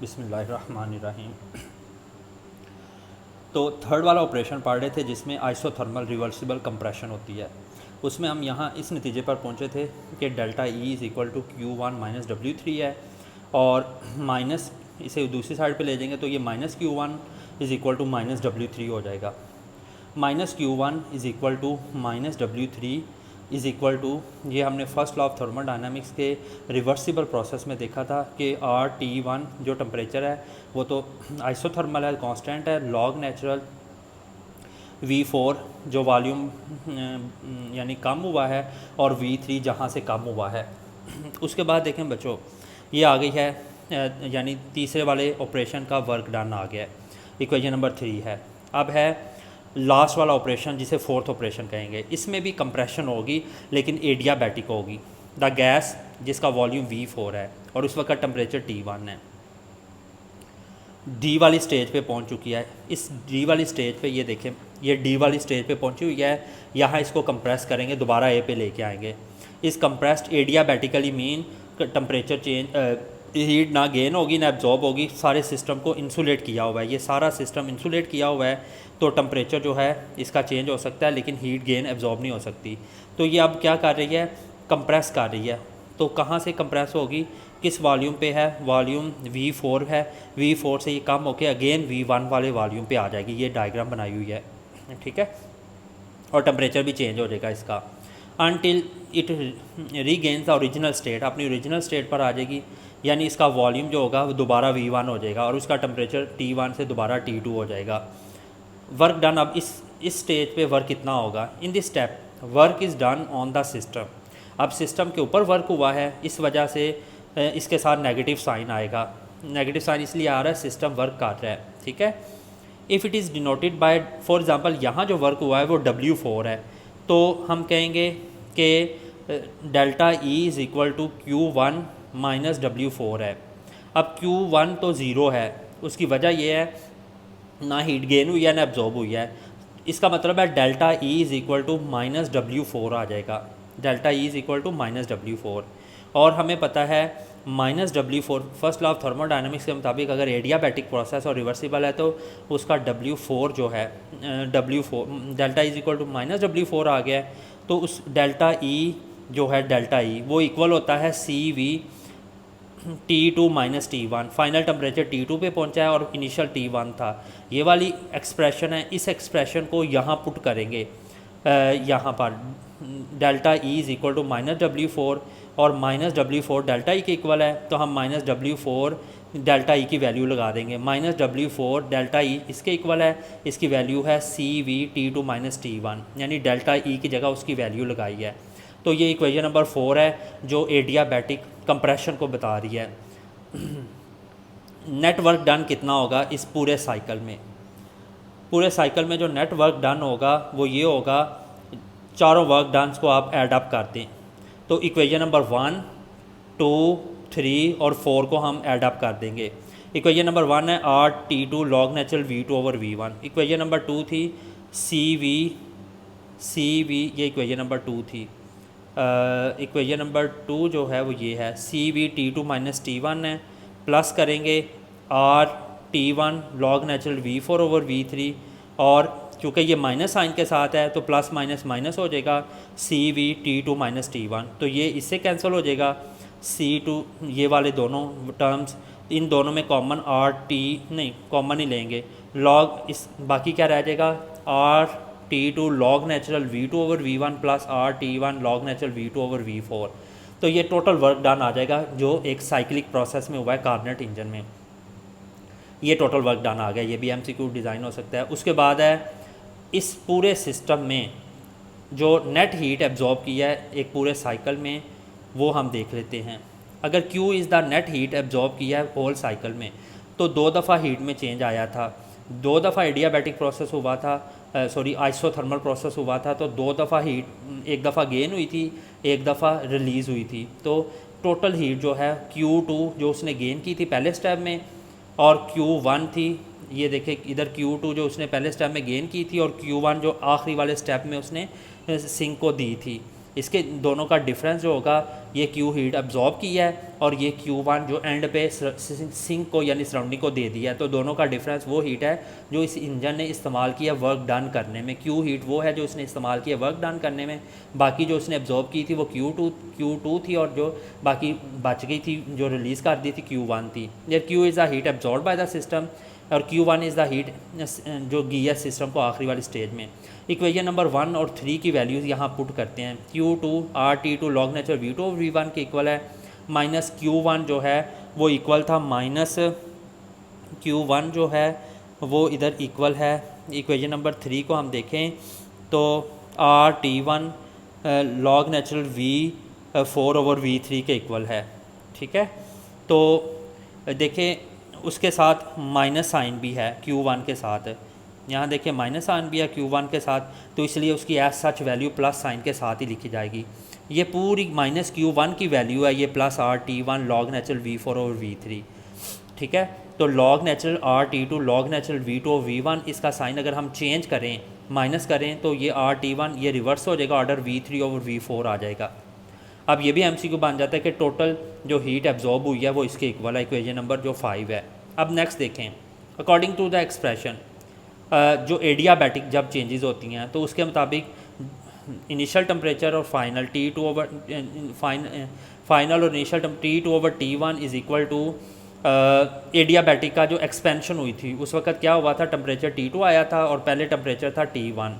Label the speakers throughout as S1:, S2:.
S1: बिस्मिल्लाहिर्रहमानिर्रहीम। तो थर्ड वाला ऑपरेशन पढ़ रहे थे जिसमें आइसोथर्मल रिवर्सिबल कंप्रेशन होती है। उसमें हम यहाँ इस नतीजे पर पहुँचे थे कि delta E is equal to Q1 minus W3 है, और माइनस इसे दूसरी साइड पे ले जाएंगे तो ये minus Q1 is equal to minus W3 हो जाएगा। Minus Q1 is equal to minus W3 is equal to, ये हमने फर्स्ट लॉ ऑफ थर्मोडायनामिक्स के रिवर्सिबल प्रोसेस में देखा था कि RT1 जो टेम्परेचर है वो तो आइसोथर्मल है, कांस्टेंट है, लॉग नेचुरल V4 जो वॉल्यूम यानी कम हुआ है, और V3 जहाँ से कम हुआ है। उसके बाद देखें बच्चों, ये आ गई है यानी तीसरे वाले ऑपरेशन का वर्क डन आ गया है, इक्वेशन नंबर 3 है। अब है लास्ट वाला ऑपरेशन जिसे फोर्थ ऑपरेशन कहेंगे। इसमें भी कंप्रेशन होगी लेकिन एडियाबैटिक होगी। द गैस जिसका वॉल्यूम V4 है और उस वक्त टेम्परेचर T1 है, डी वाली स्टेज पे पहुंच चुकी है। इस डी वाली स्टेज पे ये देखें, ये डी वाली स्टेज पे पहुंची हुई है। यहाँ इसको कंप्रेस करेंगे, दोबारा ए पे लेके आएंगे। इस compressed adiabatically mean temperature change, heat ना गेन होगी ना एब्जॉर्ब होगी, सारे सिस्टम को इंसुलेट किया हुआ है। ये सारा सिस्टम इंसुलेट किया हुआ है तो टेम्परेचर जो है इसका चेंज हो सकता है लेकिन हीट गेन एब्जॉर्ब नहीं हो सकती। तो ये अब क्या कर रही है, कंप्रेस कर रही है। तो कहाँ से कंप्रेस होगी, किस वॉल्यूम पे है, वॉल्यूम V4 है। V4 से ये कम होकर अगेन V1 वाले वॉल्यूम पे आ जाएगी। ये डायग्राम बनाई हुई है, ठीक है। और टेम्परेचर भी चेंज हो जाएगा इसका until it regains the original state, अपनी ओरिजिनल स्टेट पर आ जाएगी। यानी इसका वॉल्यूम जो होगा वो दोबारा V1 हो जाएगा और उसका टेम्परेचर T1 से दोबारा T2 हो जाएगा। वर्क डन, अब इस स्टेज पे वर्क कितना होगा, in this step work is done on the system. अब सिस्टम के ऊपर वर्क हुआ है, इस वजह से इसके साथ नेगेटिव साइन आएगा। नेगेटिव साइन इसलिए आ रहा है सिस्टम वर्क कर रहा है, ठीक है। If it is denoted by, for example यहाँ जो वर्क हुआ है वो W4 है, तो हम कहेंगे कि delta E is equal to Q1 minus W4 है। अब Q1 तो ज़ीरो है, उसकी वजह यह है ना हीट गेन हुई है ना एब्जॉर्ब हुई है। इसका मतलब है delta E is equal to minus W4 आ जाएगा। Delta E is equal to minus W4, और हमें पता है minus W4 first law of thermodynamics के मुताबिक अगर एडियाबैटिक प्रोसेस और रिवर्सिबल है तो उसका W4 जो है W4 delta is equal to minus W4 आ गया है। तो उस डेल्टा E जो है डेल्टा E वो इक्वल होता है CV T2 minus T1। Final temperature T2 पे पहुंचा है और इनिशियल T1 था। ये वाली एक्सप्रेशन है, इस एक्सप्रेशन को यहाँ पुट करेंगे। यहाँ पर delta E is equal to minus W4 और माइनस W4 डेल्टा E के इक्वल है, तो हम माइनस W4 डेल्टा E की वैल्यू लगा देंगे। माइनस W4 डेल्टा E इसके इक्वल है, इसकी वैल्यू है CV T2 माइनस T1, यानी डेल्टा E की जगह उसकी वैल्यू लगाई है। तो ये इक्वेशन नंबर 4 है जो एडियाबैटिक कंप्रेशन को बता रही है। नेट वर्क डन कितना होगा इस पूरे साइकिल में, पूरे साइकिल में जो नेट वर्क डन होगा वो ये होगा, चारों वर्क डन को आप ऐड अप कर दें तो इक्वेशन नंबर 1, 2, 3 और 4 को हम ऐड अप कर देंगे। इक्वेशन नंबर 1 है RT2 log natural V2 over V1। Equation number 2 थी CV, ये इक्वेशन नंबर 2 थी। इक्वेशन नंबर 2 जो है वो ये है CV T2 माइनस T1 है, प्लस करेंगे RT1 log natural V4 over V3, और क्योंकि ये माइनस साइन के साथ है तो प्लस माइनस माइनस हो जाएगा CV T2 माइनस T1, तो ये इससे कैंसिल हो जाएगा। C2 ये वाले दोनों टर्म्स, इन दोनों में कॉमन RT नहीं कॉमन ही लेंगे, लॉग इस बाकी क्या रह जाएगा RT2 log natural V2 over V1 plus RT1 log natural V2 over V4। तो ये टोटल वर्क डन आ जाएगा जो एक साइक्लिक प्रोसेस में हुआ है कार्नेट इंजन में। ये टोटल वर्क डन आ गया, ये भी MCQ डिज़ाइन हो सकता है। उसके बाद है इस पूरे सिस्टम में जो नेट हीट एब्जॉर्ब किया है एक पूरे साइकिल में, वो हम देख लेते हैं। अगर Q is the net heat absorb किया है होल साइकिल में, तो 2 दफ़ा हीट में चेंज आया था। 2 दफ़ा एडियाबैटिक प्रोसेस हुआ था, आइसोथर्मल प्रोसेस हुआ था। तो 2 दफ़ा हीट, एक दफ़ा गेन हुई थी, एक दफ़ा रिलीज़ हुई थी। तो टोटल हीट जो है Q2 जो उसने गेन की थी पहले स्टेप में, और Q1 थी, ये देखें इधर Q2 जो उसने पहले स्टेप में गेन की थी, और Q1 जो आखिरी वाले स्टेप में उसने सिंक को दी थी। इसके दोनों का डिफरेंस जो होगा, ये Q हीट अब्जॉर्ब किया है और ये Q1 जो एंड पे सिंक को यानी सराउंडिंग को दे दिया है। तो दोनों का डिफरेंस वो हीट है जो इस इंजन ने इस्तेमाल किया वर्क डन करने में। Q हीट वो है जो इसने इस्तेमाल किया वर्क डन करने में, बाकी जो उसने अब्जॉर्ब की थी वो Q2 थी और जो बाकी बच गई थी जो रिलीज़ कर दी थी Q1 थी। ये Q is the heat absorb by the system और Q1 इज़ द हीट जो गी है सिस्टम को आखिरी वाली स्टेज में। इक्वेशन नंबर 1 और 3 की वैल्यूज़ यहाँ पुट करते हैं। Q2 RT2 log natural V2 V1 के इक्वल है, माइनस Q1 जो है वो इक्वल था माइनस Q1 जो है वो इधर इक्वल है। इक्वेशन नंबर 3 को हम देखें तो RT1 log natural V4 over V3 के इक्वल है। ठीक है, तो देखें उसके साथ माइनस साइन भी है Q1 के साथ, यहाँ देखिए माइनस साइन भी है Q1 के साथ, तो इसलिए उसकी as such value plus sign के साथ ही लिखी जाएगी। ये पूरी माइनस Q1 की वैल्यू है, ये plus RT1 log natural V4 over V3। ठीक है, तो log natural RT2 log natural V2 और V1, इसका साइन अगर हम चेंज करें माइनस करें तो ये RT1 ये रिवर्स हो जाएगा, ऑर्डर V3 ओवर V4 आ जाएगा। अब ये भी MCQ बन जाता है कि टोटल जो हीट एब्जॉर्ब हुई है वो इसके इक्वल है, इक्वेशन नंबर जो 5 है। अब नेक्स्ट देखें, अकॉर्डिंग टू द एक्सप्रेशन जो एडियाबैटिक जब चेंजेस होती हैं तो उसके मुताबिक इनिशियल टेम्परेचर और फाइनल T2 ओवर फाइनल और initial T2 over T1 is equal to adiabatic का जो एक्सपेंशन हुई थी उस वक्त क्या हुआ था, टेम्परेचर T2 आया था और पहले टेम्परेचर था T1,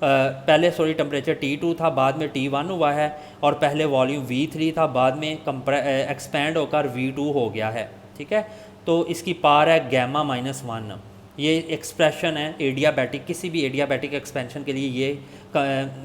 S1: पहले टेम्परेचर T2 था बाद में T1 हुआ है और पहले वॉल्यूम V3 था बाद में एक्सपेंड होकर V2 हो गया है। ठीक है, तो इसकी पार है गैमा -1। ये एक्सप्रेशन है एडियाबैटिक, किसी भी एडियाबैटिक एक्सपेंशन के लिए ये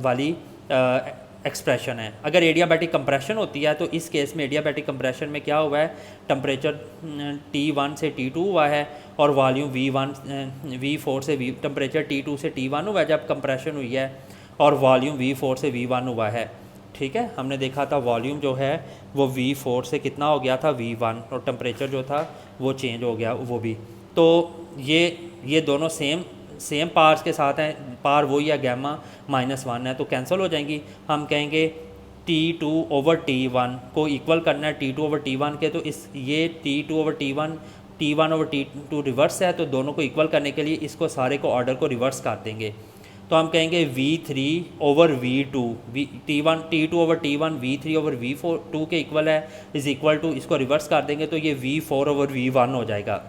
S1: वाली एक्सप्रेशन है। अगर एडियाबैटिक कंप्रेशन होती है तो इस केस में एडियाबैटिक कंप्रेशन में क्या हुआ है, टेम्परेचर T1 से T2 हुआ है और वॉल्यूम V4 से टेम्परेचर T2 से T1 हुआ है जब कंप्रेशन हुई है और वॉल्यूम V4 से V1 हुआ है। ठीक है, हमने देखा था वॉल्यूम जो है वो V4 से कितना हो गया था V1 और टेम्परेचर जो था वो चेंज हो गया वो भी। तो ये दोनों सेम पार्स के साथ हैं, पार वही है गैमा -1 है तो कैंसिल हो जाएंगी। हम कहेंगे T2 ओवर T1 को इक्वल करना है T2 ओवर T1 के, तो इस ये T2 over T1 over T2 reverse है, तो दोनों को इक्वल करने के लिए इसको सारे को ऑर्डर को रिवर्स कर देंगे। तो हम कहेंगे V3 over V2 T2 over T1 V3 over V2 के इक्वल है इज़ इक्वल टू, इसको रिवर्स कर देंगे तो ये V4 ओवर V1 हो जाएगा।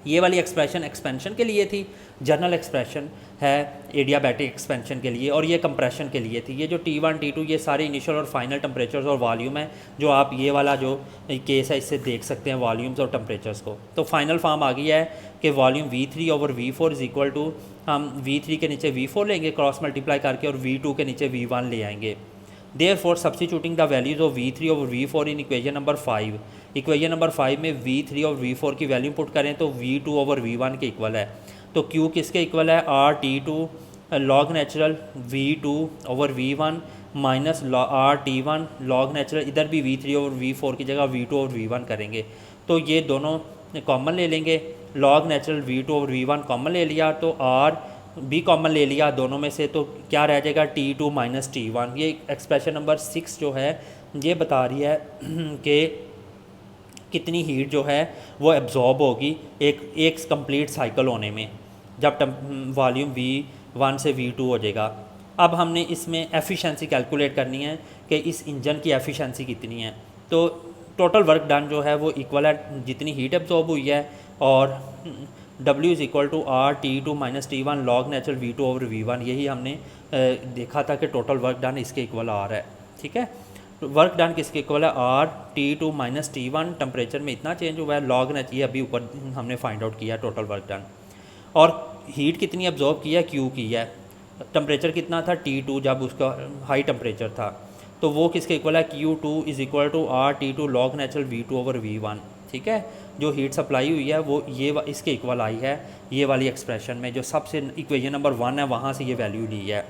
S1: ये वाली एक्सप्रेशन एक्सपेंशन के लिए थी, जनरल एक्सप्रेशन है एडियाबैटिक एक्सपेंशन के लिए, और ये कंप्रेशन के लिए थी। ये जो T1 T2 ये सारे इनिशियल और फाइनल टेम्परेचर्स और वॉल्यूम है जो आप ये वाला जो केस है इससे देख सकते हैं वॉल्यूम्स और टेम्परेचर्स को। तो फाइनल फॉर्म आ गई है कि volume V3 over V4 is equal to, हम V3 के नीचे V4 लेंगे क्रॉस मल्टीप्लाई करके और V2 के नीचे V1 ले आएंगे। Therefore substituting the values of V3 over V4 in equation number 5, equation number 5 में V3 और V4 की वैल्यू पुट करें तो V2 ओवर V1 के इक्वल है। तो Q किसके इक्वल है, RT2 log natural V2 over V1 minus RT1 log natural, इधर भी V3 ओवर V4 की जगह V2 ओवर V1 करेंगे तो ये दोनों कॉमन ले लेंगे। Log natural V2 over V1 common ले लिया तो R भी कॉमन ले लिया दोनों में से, तो क्या रह जाएगा T2 माइनस T1। ये एक्सप्रेशन नंबर 6 जो है ये बता रही है कि कितनी हीट जो है वो एब्जॉर्ब होगी एक कंप्लीट साइकिल होने में जब वॉल्यूम V1 से V2 हो जाएगा। अब हमने इसमें एफिशिएंसी कैलकुलेट करनी है कि इस इंजन की एफिशिएंसी कितनी है। तो टोटल वर्क डन जो है वो इक्वल है जितनी हीट एब्जॉर्ब हुई है, और W is equal to RT2 minus T1 log natural V2 over V1, यही हमने देखा था कि टोटल वर्क डन इसके इक्वल आ रहा है। ठीक है, तो वर्क डन किसके इक्वल है, RT2 माइनस T1, टेम्परेचर में इतना चेंज हुआ है लॉग नेचुरल, ये अभी ऊपर हमने फाइंड आउट किया टोटल वर्क डन। और हीट कितनी एब्जॉर्ब की है, Q की है। टेम्परेचर कितना था T2 जब उसका हाई टेम्परेचर था, तो वो किसके इक्वल है, Q2 is equal to RT2 log natural V2 over V1। ठीक है, जो हीट सप्लाई हुई है वो ये इसके इक्वल आई है ये वाली एक्सप्रेशन में, जो सबसे इक्वेशन नंबर 1 है वहाँ से ये वैल्यू ली है।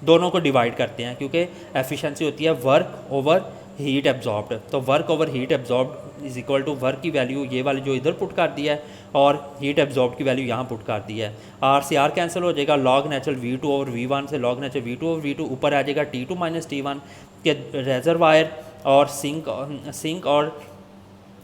S1: दोनों को डिवाइड करते हैं क्योंकि एफिशिएंसी होती है वर्क ओवर हीट एब्जॉर्ब्ड, तो work over heat absorbed is equal to work की वैल्यू ये वाली जो इधर पुट कर दिया है और हीट एब्जॉर्ब की वैल्यू यहाँ पुट कर दी है। आर से आर कैंसिल हो जाएगा, log natural V2 over V1 से log natural V2 over V2 ऊपर आ जाएगा T2 माइनस T1 के रेजरवायर और सिंक और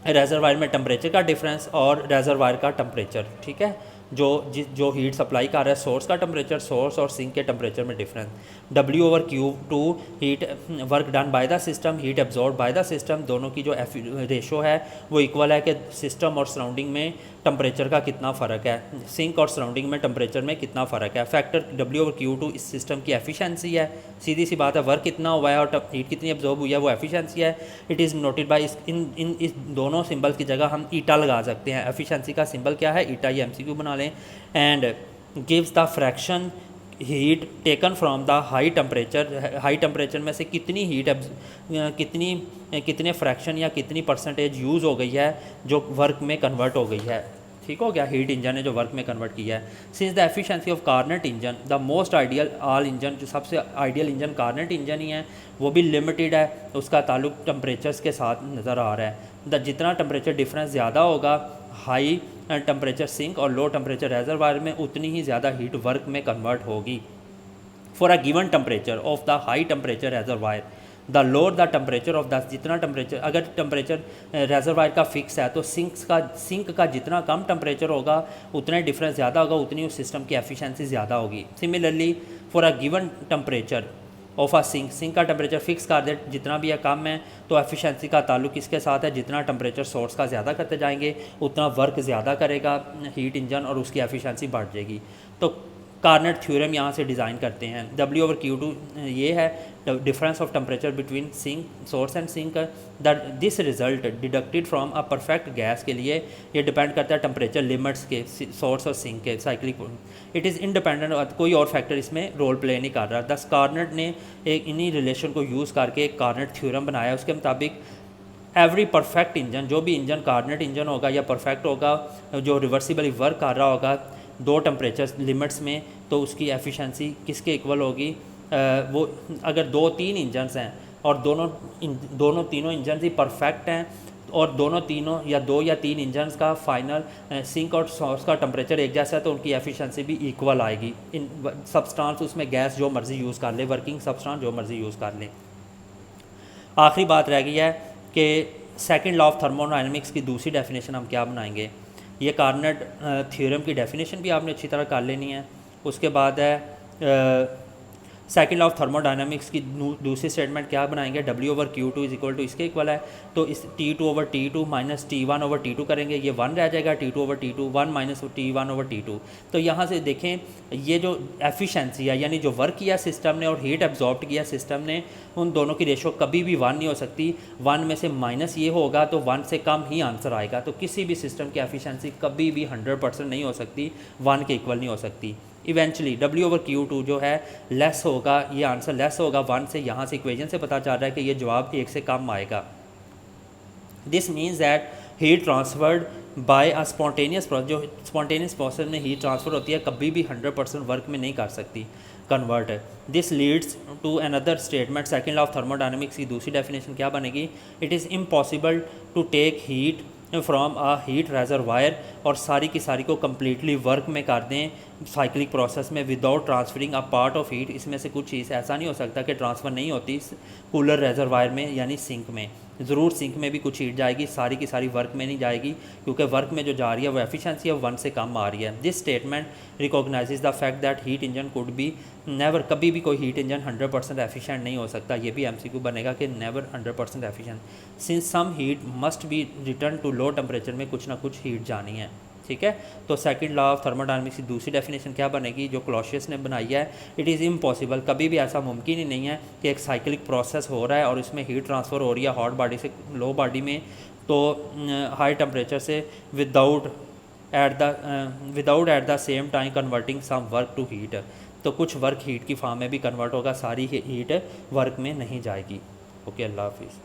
S1: रेजरवायर में टेम्परेचर का डिफरेंस और रेजरवायर का टेम्परेचर, ठीक है, जो हीट सप्लाई कर रहा है सोर्स का टेम्परेचर, सोर्स और सिंक के टेम्परेचर में difference. W over Q2 heat work done by the system, heat absorb by the system, दोनों की जो रेशो है वो इक्वल है कि सिस्टम और सराउंडिंग में टेम्परेचर का कितना फ़र्क है, सिंक और सराउंडिंग में टेम्परेचर में कितना फ़र्क है। फैक्टर W ओवर Q2 इस सिस्टम की एफिशिएंसी है, सीधी सी बात है, वर्क कितना हुआ है और हीट कितनी एब्जॉर्ब हुई है वो एफिशिएंसी है। इट इज़ नोटेड बाय इस दोनों सिंबल्स की जगह हम ईटा लगा सकते हैं। एफिशिएंसी का सिंबल क्या है, ईटा, ये MCQ बना लें। And gives the fraction heat taken from the high temperature, high temperature में से कितनी हीट कितने फ्रैक्शन या कितनी परसेंटेज यूज़ हो गई है जो वर्क में कन्वर्ट हो गई है। ठीक हो गया, हीट इंजन ने जो वर्क में कन्वर्ट किया है। Since the efficiency of Carnot engine the most ideal all engine, जो सबसे आइडियल इंजन कार्नेट इंजन ही है, वो भी लिमिटेड है, उसका ताल्लुक टेम्परेचर्स के साथ नज़र आ रहा है। जितना टेम्परेचर डिफरेंस ज़्यादा होगा हाई टेम्परेचर सिंक और लो टेम्परेचर रेजरवायर में, उतनी ही ज़्यादा हीट वर्क में कन्वर्ट होगी। For a given temperature of the high temperature reservoir the lower the temperature of the, जितना टेम्परेचर, अगर टेम्परेचर रेजरवायर का फिक्स है तो सिंक का जितना कम टेम्परेचर होगा उतना डिफरेंस ज़्यादा होगा, उतनी उस सिस्टम की एफिशिएंसी ज़्यादा होगी। Similarly for a given temperature of a sink का टेम्परेचर फिक्स कर दे जितना भी है कम है, तो एफिशिएंसी का ताल्लुक इसके साथ है, जितना टेम्परेचर सोर्स का ज़्यादा करते जाएंगे उतना वर्क ज़्यादा करेगा हीट इंजन और उसकी एफिशिएंसी बढ़ जाएगी। तो कार्नेट थ्योरम यहाँ से डिज़ाइन करते हैं। W ओवर Q2 ये है difference of temperature between sink source and sink, that this result deducted from a perfect gas के लिए ये डिपेंड करता है टेम्परेचर लिमिट्स के सोर्स और सिंक के साइक्लिक। इट इज़ इंडिपेंडेंट, कोई और फैक्टर इसमें रोल प्ले नहीं कर रहा। दस कार्नेट ने एक इन्हीं रिलेशन को यूज़ करके एक कार्नेट थ्योरम बनाया। उसके मुताबिक एवरी परफेक्ट इंजन, जो भी इंजन कार्नेट इंजन होगा या परफेक्ट होगा, जो रिवर्सिबली वर्क कर रहा होगा दो टेम्परेचर लिमिट्स में, तो उसकी एफिशिएंसी किसके इक्वल होगी, वो अगर 2-3 इंजन्स हैं और दोनों तीनों इंजन ही परफेक्ट हैं और तीनों या 2 या 3 इंजन्स का फाइनल सिंक और सोर्स का टेम्परेचर एक जैसा है, तो उनकी एफिशिएंसी भी इक्वल आएगी। इन सब्सटेंस उसमें गैस जो मर्ज़ी यूज़ कर ले, वर्किंग सब्सटेंस जो मर्ज़ी यूज़ कर लें। आखिरी बात रह गई है कि सेकंड लॉ ऑफ थर्मोडायनेमिक्स की दूसरी डेफिनेशन हम क्या बनाएंगे। ये कार्नेट थ्योरम की डेफिनेशन भी आपने अच्छी तरह कर लेनी है। उसके बाद है सेकंड लॉ ऑफ थर्मोडायनामिक्स की दूसरी स्टेटमेंट क्या बनाएंगे, W over Q2 is equal to इसके इक्वल है, तो इस T2 over T2 minus T1 over T2 करेंगे, ये 1 रह जाएगा, T2 over T2 1 minus T1 over T2। तो यहाँ से देखें ये जो एफिशिएंसी है, यानी जो वर्क किया सिस्टम ने और हीट एब्जॉर्ब किया सिस्टम ने, उन दोनों की रेशो कभी भी 1 नहीं हो सकती। 1 में से माइनस ये होगा तो 1 से कम ही आंसर आएगा। तो किसी भी सिस्टम की एफिशिएंसी कभी भी 100% नहीं हो सकती, 1 के इक्वल नहीं हो सकती। इवेंचुअली W ओवर Q2 जो है लेस होगा, ये आंसर लेस होगा 1 से। यहाँ से इक्वेशन से पता चल रहा है कि ये जवाब 1 से कम आएगा। This means that heat transferred by a spontaneous process, जो स्पॉन्टेनियस प्रोसेस में हीट ट्रांसफ़र होती है कभी भी 100% वर्क में नहीं कर सकती convert. This leads to another statement, second law of thermodynamics की दूसरी डेफिनेशन क्या बनेगी, it is impossible to take heat from a heat reservoir, और सारी की सारी को कम्प्लीटली वर्क में कर दें साइक्लिक प्रोसेस में without transferring a part of heat. इसमें से कुछ चीज़ ऐसा नहीं हो सकता कि ट्रांसफ़र नहीं होती कूलर रेजरवायर में यानी सिंक में, ज़रूर सिंक में भी कुछ हीट जाएगी, सारी की सारी वर्क में नहीं जाएगी, क्योंकि वर्क में जो जा रही है वो एफिशिएंसी है 1 से कम आ रही है। This statement recognises the fact that heat engine could be never, कभी भी कोई हीट इंजन 100% एफिशिएंट नहीं हो सकता। ये भी MCQ बनेगा कि never 100% efficient, since some heat must be return to low temperature में कुछ ना कुछ हीट जानी है। ठीक है, तो सेकंड लॉ ऑफ थर्मोडायनेमिक्स की दूसरी डेफिनेशन क्या बनेगी, जो क्लॉसियस ने बनाई है, इट इज़ इम्पॉसिबल, कभी भी ऐसा मुमकिन ही नहीं है कि एक साइक्लिक प्रोसेस हो रहा है और इसमें हीट ट्रांसफ़र हो रही है हॉट बॉडी से लो बॉडी में, तो हाई टेम्परेचर से without at the same time converting some work to heat. तो कुछ वर्क हीट की फॉर्म में भी कन्वर्ट होगा, सारी हीट वर्क में नहीं जाएगी। ओके, अल्लाह हाफिज़।